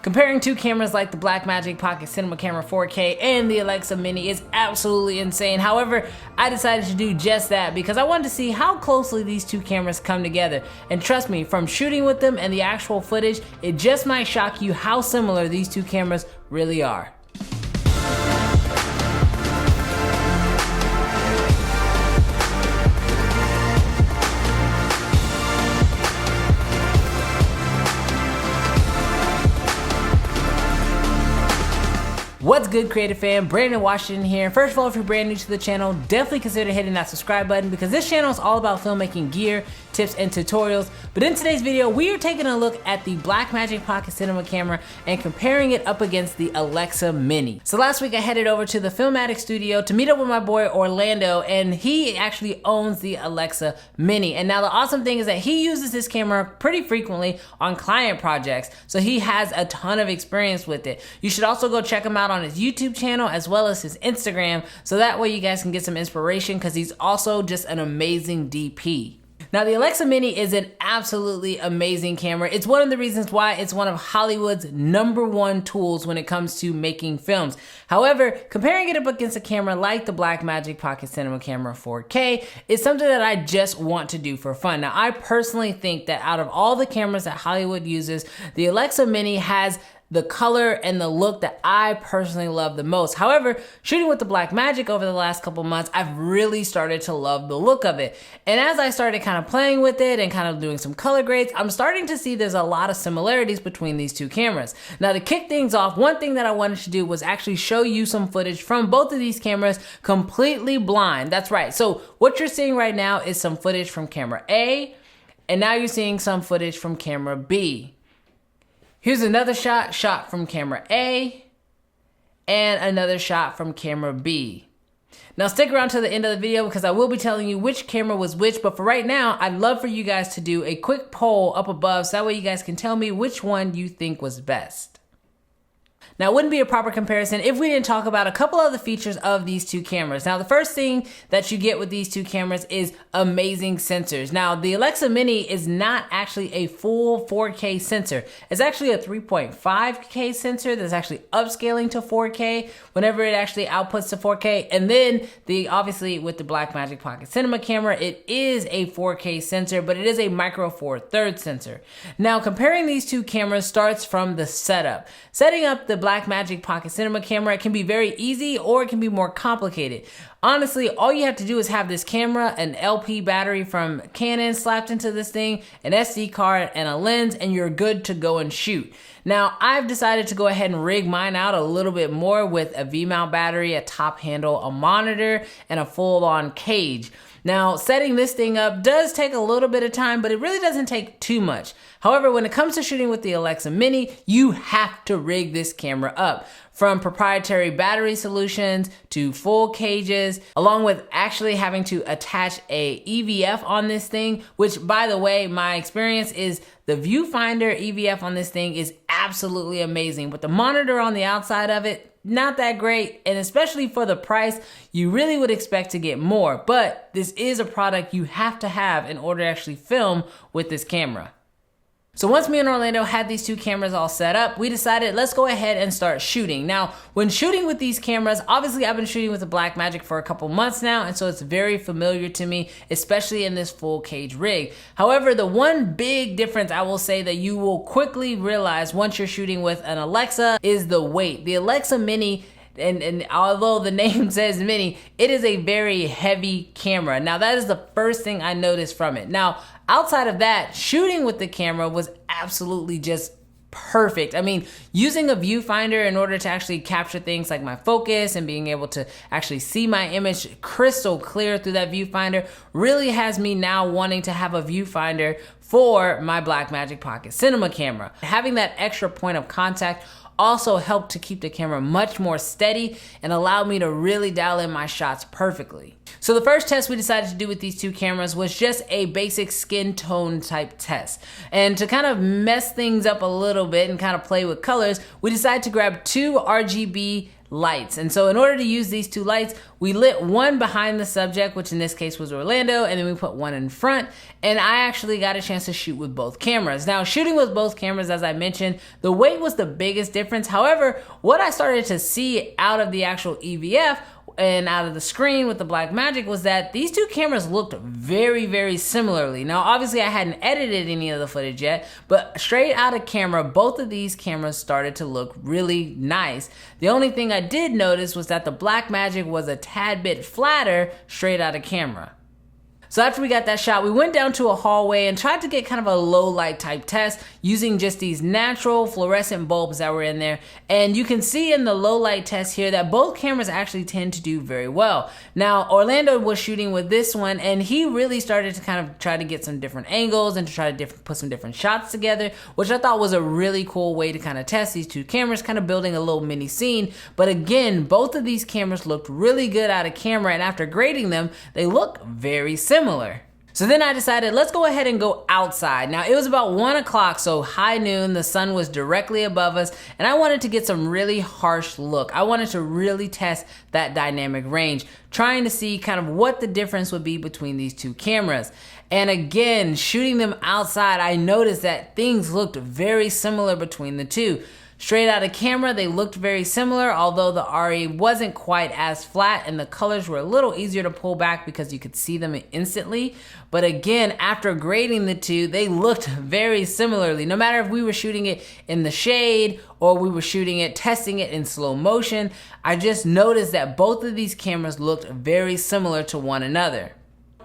Comparing two cameras like the Blackmagic Pocket Cinema Camera 4K and the Alexa Mini is absolutely insane. However, I decided to do just that because I wanted to see how closely these two cameras come together. And trust me, from shooting with them and the actual footage, it just might shock you how similar these two cameras really are. What's good, creative fam? Brandon Washington here. First of all, if you're brand new to the channel, definitely consider hitting that subscribe button because this channel is all about filmmaking gear, tips, and tutorials. But in today's video, we are taking a look at the Blackmagic Pocket Cinema Camera and comparing it up against the Alexa Mini. So last week I headed over to the Filmatic studio to meet up with my boy Orlando, and he actually owns the Alexa Mini. And now the awesome thing is that he uses this camera pretty frequently on client projects, so he has a ton of experience with it. You should also go check him out on his YouTube channel as well as his Instagram, so that way you guys can get some inspiration because he's also just an amazing DP. Now, the Alexa Mini is an absolutely amazing camera. It's one of the reasons why it's one of Hollywood's #1 tools when it comes to making films. However, comparing it up against a camera like the Blackmagic Pocket Cinema Camera 4K is something that I just want to do for fun. Now, I personally think that out of all the cameras that Hollywood uses, the Alexa Mini has the color and the look that I personally love the most. However, shooting with the Blackmagic over the last couple months, I've really started to love the look of it. And as I started kind of playing with it and kind of doing some color grades, I'm starting to see there's a lot of similarities between these two cameras. Now, to kick things off, one thing that I wanted to do was actually show you some footage from both of these cameras completely blind. That's right. So what you're seeing right now is some footage from camera A, and now you're seeing some footage from camera B. Here's another shot from camera A, and another shot from camera B. Now stick around to the end of the video because I will be telling you which camera was which, but for right now, I'd love for you guys to do a quick poll up above so that way you guys can tell me which one you think was best. Now, it wouldn't be a proper comparison if we didn't talk about a couple of the features of these two cameras. Now, the first thing that you get with these two cameras is amazing sensors. Now, the Alexa Mini is not actually a full 4K sensor. It's actually a 3.5K sensor that's actually upscaling to 4K whenever it actually outputs to 4K. And then, obviously, with the Blackmagic Pocket Cinema camera, it is a 4K sensor, but it is a micro four thirds sensor. Now, comparing these two cameras starts from the setup. Setting up the Blackmagic Pocket Cinema camera, it can be very easy or it can be more complicated. Honestly, all you have to do is have this camera, an LP battery from Canon slapped into this thing, an SD card, and a lens, and you're good to go and shoot. Now, I've decided to go ahead and rig mine out a little bit more with a V-mount battery, a top handle, a monitor, and a full-on cage. Now, setting this thing up does take a little bit of time, but it really doesn't take too much. However, when it comes to shooting with the Alexa Mini, you have to rig this camera up. From proprietary battery solutions to full cages, along with actually having to attach a EVF on this thing, which, by the way, my experience is the viewfinder EVF on this thing is absolutely amazing. With the monitor on the outside of it, not that great, and especially for the price, you really would expect to get more, but this is a product you have to have in order to actually film with this camera. So once me and Orlando had these two cameras all set up, we decided let's go ahead and start shooting. Now, when shooting with these cameras, obviously I've been shooting with the Blackmagic for a couple months now, and so it's very familiar to me, especially in this full cage rig. However, the one big difference I will say that you will quickly realize once you're shooting with an Alexa is the weight. The Alexa Mini, and although the name says Mini, it is a very heavy camera. Now, that is the first thing I noticed from it. Now, outside of that, shooting with the camera was absolutely just perfect. I mean, using a viewfinder in order to actually capture things like my focus and being able to actually see my image crystal clear through that viewfinder really has me now wanting to have a viewfinder for my Blackmagic Pocket Cinema camera. Having that extra point of contact also helped to keep the camera much more steady and allowed me to really dial in my shots perfectly. So the first test we decided to do with these two cameras was just a basic skin tone type test. And to kind of mess things up a little bit and kind of play with colors, we decided to grab two RGB lights. And so in order to use these two lights, we lit one behind the subject, which in this case was Orlando, and then we put one in front. And I actually got a chance to shoot with both cameras. Now, shooting with both cameras, as I mentioned, the weight was the biggest difference. However, what I started to see out of the actual EVF and out of the screen with the Blackmagic was that these two cameras looked very, very similarly. Now, obviously I hadn't edited any of the footage yet, but straight out of camera, both of these cameras started to look really nice. The only thing I did notice was that the Blackmagic was a tad bit flatter straight out of camera. So after we got that shot, we went down to a hallway and tried to get kind of a low light type test using just these natural fluorescent bulbs that were in there. And you can see in the low light test here that both cameras actually tend to do very well. Now, Orlando was shooting with this one and he really started to kind of try to get some different angles and to try to put some different shots together, which I thought was a really cool way to kind of test these two cameras, kind of building a little mini scene. But again, both of these cameras looked really good out of camera, and after grading them, they look very similar. So then I decided, let's go ahead and go outside. Now it was about 1 o'clock, so high noon, the sun was directly above us, and I wanted to get some really harsh look. I wanted to really test that dynamic range, trying to see kind of what the difference would be between these two cameras. And again, shooting them outside, I noticed that things looked very similar between the two. Straight out of camera, they looked very similar, although the Arri wasn't quite as flat and the colors were a little easier to pull back because you could see them instantly. But again, after grading the two, they looked very similarly. No matter if we were shooting it in the shade or we were shooting it, testing it in slow motion, I just noticed that both of these cameras looked very similar to one another.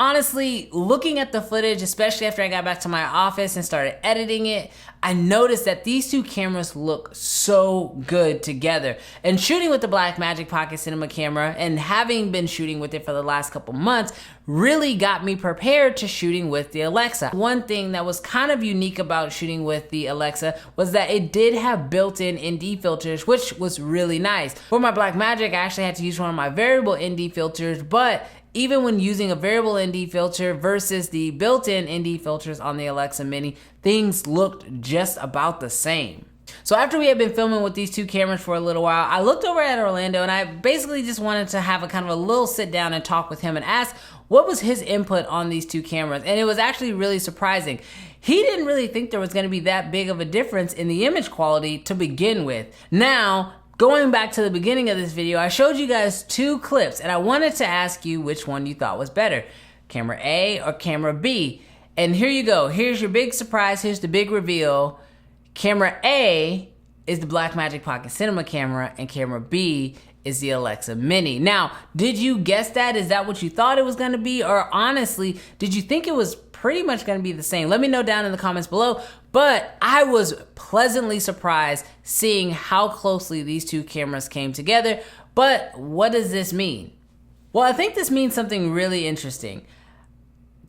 Honestly, looking at the footage, especially after I got back to my office and started editing it, I noticed that these two cameras look so good together. And shooting with the Blackmagic Pocket Cinema camera and having been shooting with it for the last couple months really got me prepared to shooting with the Alexa. One thing that was kind of unique about shooting with the Alexa was that it did have built-in ND filters, which was really nice. For my Blackmagic, I actually had to use one of my variable ND filters, but even when using a variable ND filter versus the built-in ND filters on the Alexa Mini, things looked just about the same. So after we had been filming with these two cameras for a little while, I looked over at Orlando and I basically just wanted to have a kind of a little sit down and talk with him and ask what was his input on these two cameras. And it was actually really surprising. He didn't really think there was going to be that big of a difference in the image quality to begin with. Now, going back to the beginning of this video, I showed you guys two clips and I wanted to ask you which one you thought was better, camera A or camera B. And here you go. Here's your big surprise. Here's the big reveal. Camera A is the Blackmagic Pocket Cinema camera and camera B is the Alexa Mini. Now, did you guess that? Is that what you thought it was going to be? Or honestly, did you think it was pretty much going to be the same? Let me know down in the comments below. But I was pleasantly surprised seeing how closely these two cameras came together. But what does this mean? Well, I think this means something really interesting.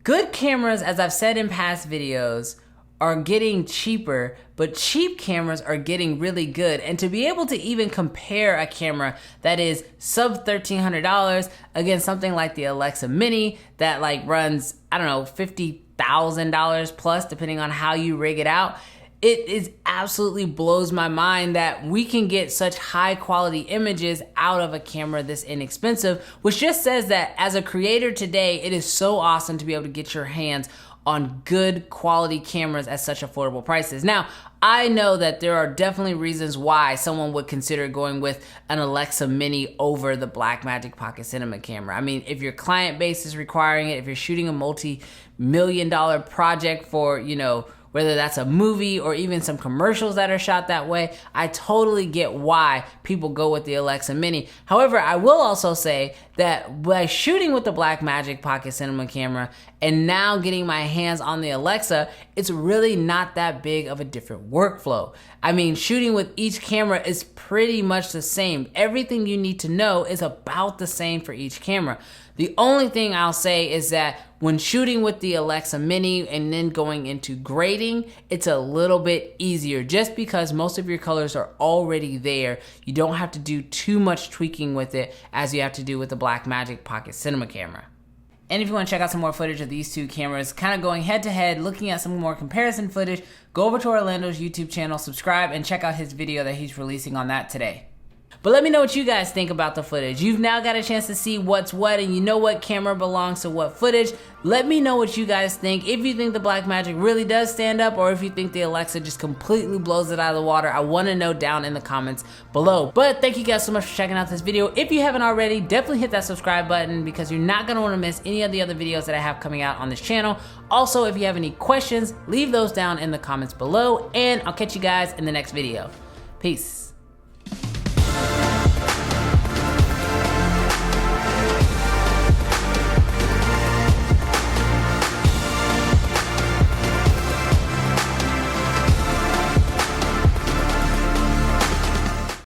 Good cameras, as I've said in past videos, are getting cheaper, but cheap cameras are getting really good. And to be able to even compare a camera that is sub $1,300 against something like the Alexa Mini that like runs, I don't know, $50,000 plus, depending on how you rig it out, it is absolutely blows my mind that we can get such high quality images out of a camera this inexpensive, which just says that as a creator today, it is so awesome to be able to get your hands on good quality cameras at such affordable prices. Now, I know that there are definitely reasons why someone would consider going with an Alexa Mini over the Blackmagic Pocket Cinema camera. I mean, if your client base is requiring it, if you're shooting a multi-million-dollar project for, you know, whether that's a movie or even some commercials that are shot that way, I totally get why people go with the Alexa Mini. However, I will also say that by shooting with the Blackmagic Pocket Cinema camera and now getting my hands on the Alexa, it's really not that big of a different workflow. I mean, shooting with each camera is pretty much the same. Everything you need to know is about the same for each camera. The only thing I'll say is that when shooting with the Alexa Mini and then going into grading, it's a little bit easier just because most of your colors are already there. You don't have to do too much tweaking with it as you have to do with the Blackmagic Pocket Cinema camera. And if you want to check out some more footage of these two cameras, kind of going head to head, looking at some more comparison footage, go over to Orlando's YouTube channel, subscribe, and check out his video that he's releasing on that today. But let me know what you guys think about the footage. You've now got a chance to see what's what, and you know what camera belongs to what footage. Let me know what you guys think. If you think the Blackmagic really does stand up, or if you think the Alexa just completely blows it out of the water, I want to know down in the comments below. But thank you guys so much for checking out this video. If you haven't already, definitely hit that subscribe button because you're not going to want to miss any of the other videos that I have coming out on this channel. Also, if you have any questions, leave those down in the comments below, and I'll catch you guys in the next video. Peace.